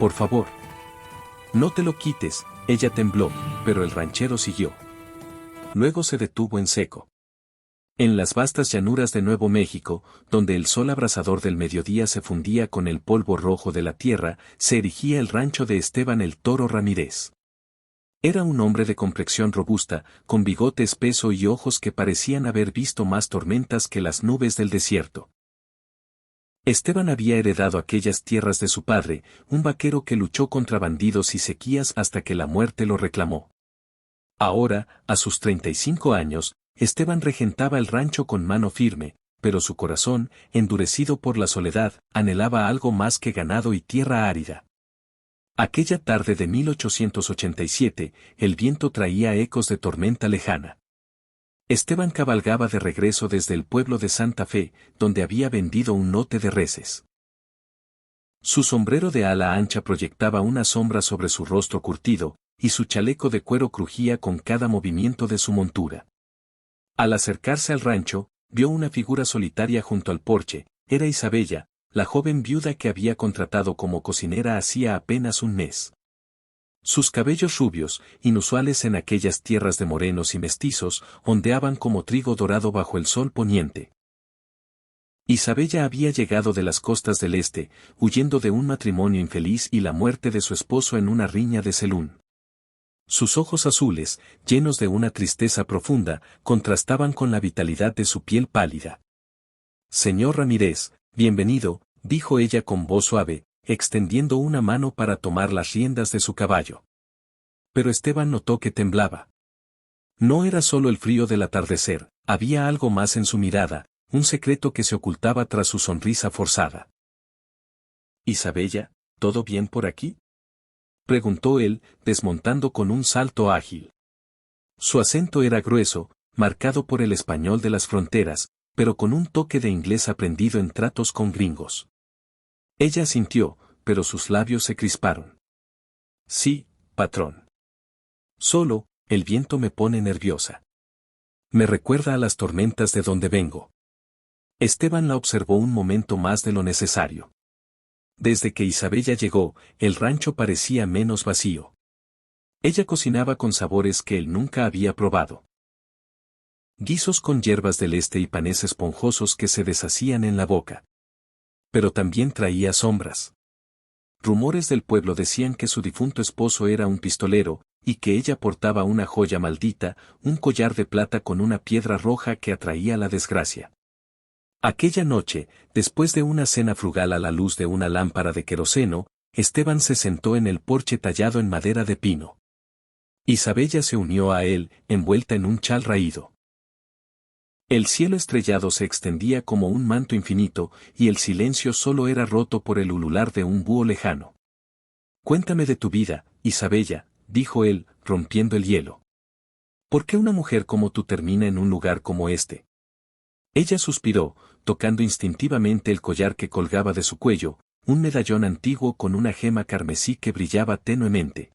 Por favor. No te lo quites, ella tembló, pero el ranchero siguió. Luego se detuvo en seco. En las vastas llanuras de Nuevo México, donde el sol abrasador del mediodía se fundía con el polvo rojo de la tierra, se erigía el rancho de Esteban el Toro Ramírez. Era un hombre de complexión robusta, con bigote espeso y ojos que parecían haber visto más tormentas que las nubes del desierto. Esteban había heredado aquellas tierras de su padre, un vaquero que luchó contra bandidos y sequías hasta que la muerte lo reclamó. Ahora, a sus 35 años, Esteban regentaba el rancho con mano firme, pero su corazón, endurecido por la soledad, anhelaba algo más que ganado y tierra árida. Aquella tarde de 1887, el viento traía ecos de tormenta lejana. Esteban cabalgaba de regreso desde el pueblo de Santa Fe, donde había vendido un lote de reses. Su sombrero de ala ancha proyectaba una sombra sobre su rostro curtido, y su chaleco de cuero crujía con cada movimiento de su montura. Al acercarse al rancho, vio una figura solitaria junto al porche. Era Isabella, la joven viuda que había contratado como cocinera hacía apenas un mes. Sus cabellos rubios, inusuales en aquellas tierras de morenos y mestizos, ondeaban como trigo dorado bajo el sol poniente. Isabella había llegado de las costas del este, huyendo de un matrimonio infeliz y la muerte de su esposo en una riña de Selún. Sus ojos azules, llenos de una tristeza profunda, contrastaban con la vitalidad de su piel pálida. «Señor Ramírez, bienvenido», dijo ella con voz suave, extendiendo una mano para tomar las riendas de su caballo. Pero Esteban notó que temblaba. No era solo el frío del atardecer, había algo más en su mirada, un secreto que se ocultaba tras su sonrisa forzada. «Isabella, ¿todo bien por aquí?», preguntó él, desmontando con un salto ágil. Su acento era grueso, marcado por el español de las fronteras, pero con un toque de inglés aprendido en tratos con gringos. Ella asintió, pero sus labios se crisparon. «Sí, patrón. Solo, el viento me pone nerviosa. Me recuerda a las tormentas de donde vengo». Esteban la observó un momento más de lo necesario. Desde que Isabella llegó, el rancho parecía menos vacío. Ella cocinaba con sabores que él nunca había probado. Guisos con hierbas del este y panes esponjosos que se deshacían en la boca. Pero también traía sombras. Rumores del pueblo decían que su difunto esposo era un pistolero, y que ella portaba una joya maldita, un collar de plata con una piedra roja que atraía la desgracia. Aquella noche, después de una cena frugal a la luz de una lámpara de queroseno, Esteban se sentó en el porche tallado en madera de pino. Isabella se unió a él, envuelta en un chal raído. El cielo estrellado se extendía como un manto infinito, y el silencio solo era roto por el ulular de un búho lejano. «Cuéntame de tu vida, Isabella», dijo él, rompiendo el hielo. «¿Por qué una mujer como tú termina en un lugar como este?». Ella suspiró, tocando instintivamente el collar que colgaba de su cuello, un medallón antiguo con una gema carmesí que brillaba tenuemente.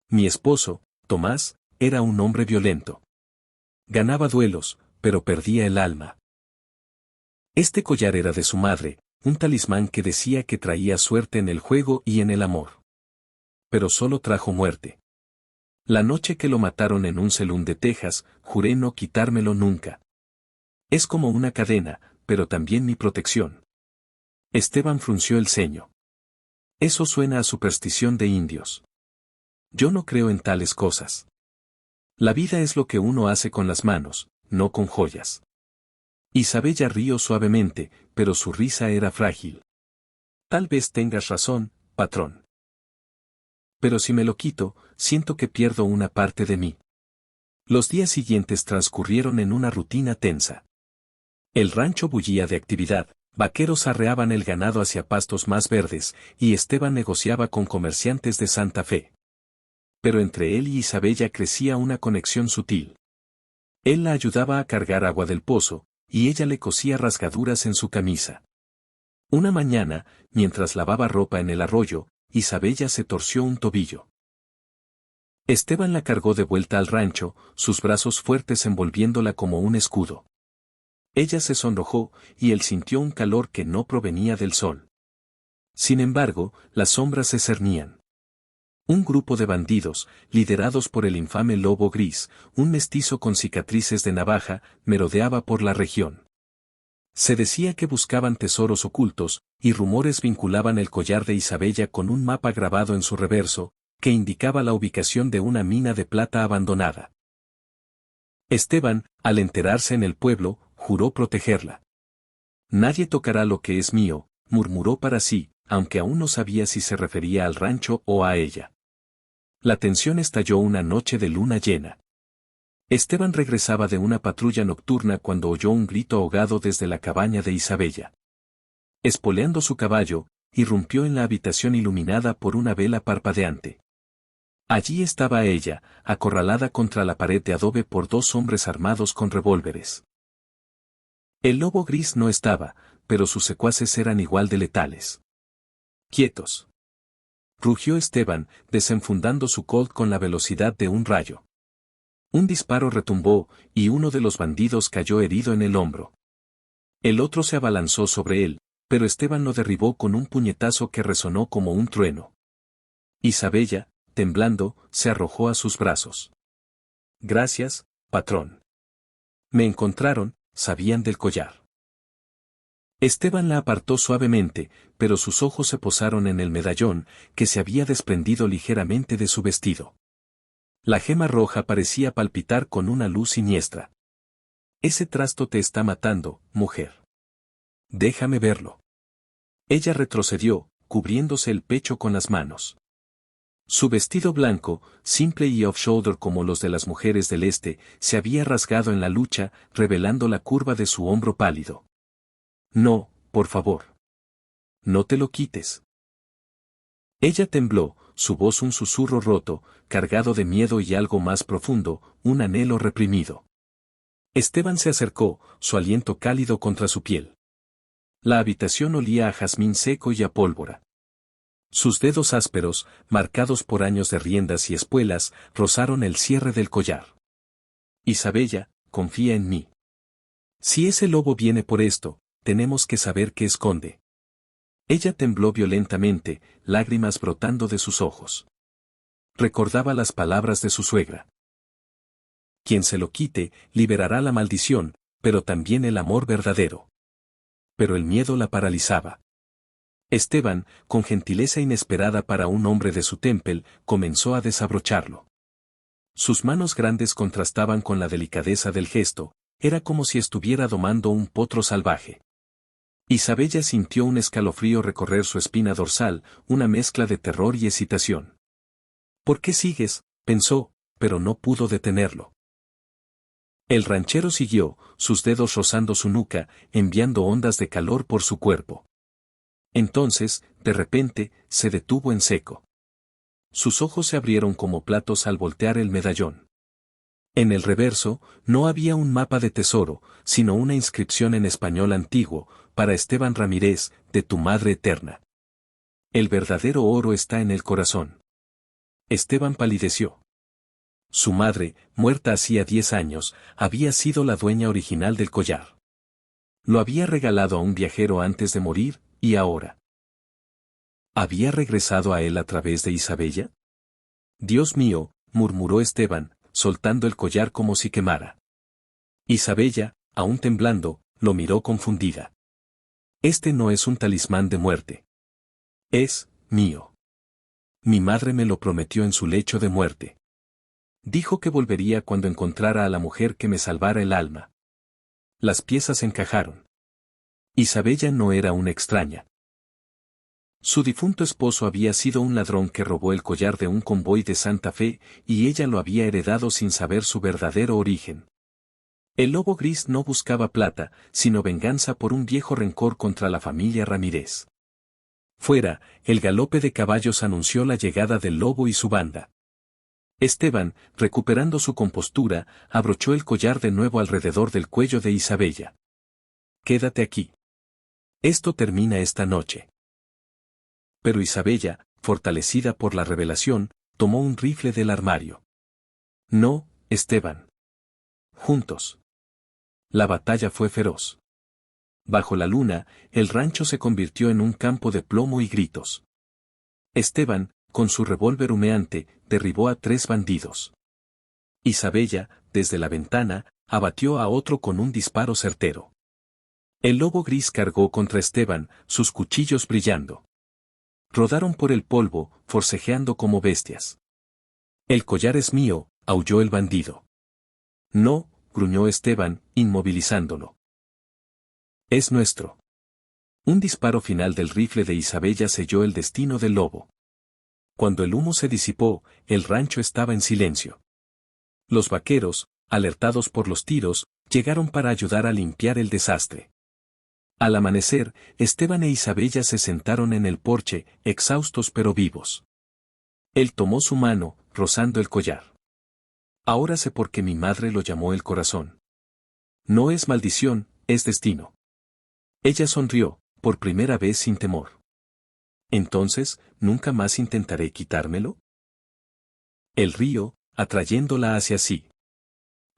«Mi esposo, Tomás, era un hombre violento. Ganaba duelos, pero perdía el alma. Este collar era de su madre, un talismán que decía que traía suerte en el juego y en el amor. Pero solo trajo muerte. La noche que lo mataron en un selún de Texas, juré no quitármelo nunca. Es como una cadena, pero también mi protección». Esteban frunció el ceño. «Eso suena a superstición de indios. Yo no creo en tales cosas. La vida es lo que uno hace con las manos, no con joyas». Isabella rió suavemente, pero su risa era frágil. «Tal vez tengas razón, patrón. Pero si me lo quito, siento que pierdo una parte de mí». Los días siguientes transcurrieron en una rutina tensa. El rancho bullía de actividad, vaqueros arreaban el ganado hacia pastos más verdes, y Esteban negociaba con comerciantes de Santa Fe. Pero entre él y Isabella crecía una conexión sutil. Él la ayudaba a cargar agua del pozo, y ella le cosía rasgaduras en su camisa. Una mañana, mientras lavaba ropa en el arroyo, Isabella se torció un tobillo. Esteban la cargó de vuelta al rancho, sus brazos fuertes envolviéndola como un escudo. Ella se sonrojó, y él sintió un calor que no provenía del sol. Sin embargo, las sombras se cernían. Un grupo de bandidos, liderados por el infame Lobo Gris, un mestizo con cicatrices de navaja, merodeaba por la región. Se decía que buscaban tesoros ocultos, y rumores vinculaban el collar de Isabella con un mapa grabado en su reverso, que indicaba la ubicación de una mina de plata abandonada. Esteban, al enterarse en el pueblo, juró protegerla. Nadie tocará lo que es mío, murmuró para sí, aunque aún no sabía si se refería al rancho o a ella. La tensión estalló una noche de luna llena. Esteban regresaba de una patrulla nocturna cuando oyó un grito ahogado desde la cabaña de Isabella. Espoleando su caballo, irrumpió en la habitación iluminada por una vela parpadeante. Allí estaba ella, acorralada contra la pared de adobe por dos hombres armados con revólveres. El Lobo Gris no estaba, pero sus secuaces eran igual de letales. ¡Quietos!, rugió Esteban, desenfundando su Colt con la velocidad de un rayo. Un disparo retumbó, y uno de los bandidos cayó herido en el hombro. El otro se abalanzó sobre él, pero Esteban lo derribó con un puñetazo que resonó como un trueno. Isabella, temblando, se arrojó a sus brazos. Gracias, patrón. Me encontraron, sabían del collar. Esteban la apartó suavemente, pero sus ojos se posaron en el medallón, que se había desprendido ligeramente de su vestido. La gema roja parecía palpitar con una luz siniestra. Ese trasto te está matando, mujer. Déjame verlo. Ella retrocedió, cubriéndose el pecho con las manos. Su vestido blanco, simple y off-shoulder como los de las mujeres del este, se había rasgado en la lucha, revelando la curva de su hombro pálido. No, por favor. No te lo quites. Ella tembló, su voz un susurro roto, cargado de miedo y algo más profundo, un anhelo reprimido. Esteban se acercó, su aliento cálido contra su piel. La habitación olía a jazmín seco y a pólvora. Sus dedos ásperos, marcados por años de riendas y espuelas, rozaron el cierre del collar. Isabella, confía en mí. Si ese lobo viene por esto, tenemos que saber qué esconde. Ella tembló violentamente, lágrimas brotando de sus ojos. Recordaba las palabras de su suegra. Quien se lo quite, liberará la maldición, pero también el amor verdadero. Pero el miedo la paralizaba. Esteban, con gentileza inesperada para un hombre de su temple, comenzó a desabrocharlo. Sus manos grandes contrastaban con la delicadeza del gesto, era como si estuviera domando un potro salvaje. Isabella sintió un escalofrío recorrer su espina dorsal, una mezcla de terror y excitación. ¿Por qué sigues?, pensó, pero no pudo detenerlo. El ranchero siguió, sus dedos rozando su nuca, enviando ondas de calor por su cuerpo. Entonces, de repente, se detuvo en seco. Sus ojos se abrieron como platos al voltear el medallón. En el reverso, no había un mapa de tesoro, sino una inscripción en español antiguo, para Esteban Ramírez, de tu madre eterna. El verdadero oro está en el corazón. Esteban palideció. Su madre, muerta hacía 10 años, había sido la dueña original del collar. Lo había regalado a un viajero antes de morir, y ahora. ¿Había regresado a él a través de Isabella? Dios mío, murmuró Esteban, soltando el collar como si quemara. Isabella, aún temblando, lo miró confundida. Este no es un talismán de muerte. Es mío. Mi madre me lo prometió en su lecho de muerte. Dijo que volvería cuando encontrara a la mujer que me salvara el alma. Las piezas encajaron. Isabella no era una extraña. Su difunto esposo había sido un ladrón que robó el collar de un convoy de Santa Fe, y ella lo había heredado sin saber su verdadero origen. El Lobo Gris no buscaba plata, sino venganza por un viejo rencor contra la familia Ramírez. Fuera, el galope de caballos anunció la llegada del lobo y su banda. Esteban, recuperando su compostura, abrochó el collar de nuevo alrededor del cuello de Isabella. Quédate aquí. Esto termina esta noche. Pero Isabella, fortalecida por la revelación, tomó un rifle del armario. No, Esteban. Juntos. La batalla fue feroz. Bajo la luna, el rancho se convirtió en un campo de plomo y gritos. Esteban, con su revólver humeante, derribó a 3 bandidos. Isabella, desde la ventana, abatió a otro con un disparo certero. El lobo gris cargó contra Esteban, sus cuchillos brillando. Rodaron por el polvo, forcejeando como bestias. El collar es mío, aulló el bandido. No, gruñó Esteban, inmovilizándolo. Es nuestro. Un disparo final del rifle de Isabella selló el destino del lobo. Cuando el humo se disipó, el rancho estaba en silencio. Los vaqueros, alertados por los tiros, llegaron para ayudar a limpiar el desastre. Al amanecer, Esteban e Isabella se sentaron en el porche, exhaustos pero vivos. Él tomó su mano, rozando el collar. Ahora sé por qué mi madre lo llamó el corazón. No es maldición, es destino. Ella sonrió, por primera vez sin temor. Entonces, ¿nunca más intentaré quitármelo? El río, atrayéndola hacia sí.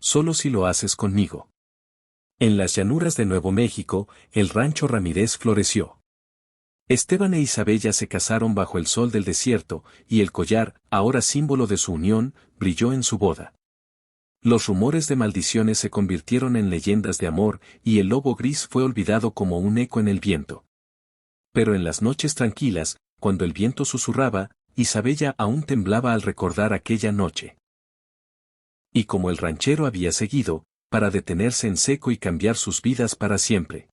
Solo si lo haces conmigo. En las llanuras de Nuevo México, el rancho Ramírez floreció. Esteban e Isabella se casaron bajo el sol del desierto, y el collar, ahora símbolo de su unión, brilló en su boda. Los rumores de maldiciones se convirtieron en leyendas de amor, y el lobo gris fue olvidado como un eco en el viento. Pero en las noches tranquilas, cuando el viento susurraba, Isabella aún temblaba al recordar aquella noche. Y como el ranchero había seguido, para detenerse en seco y cambiar sus vidas para siempre.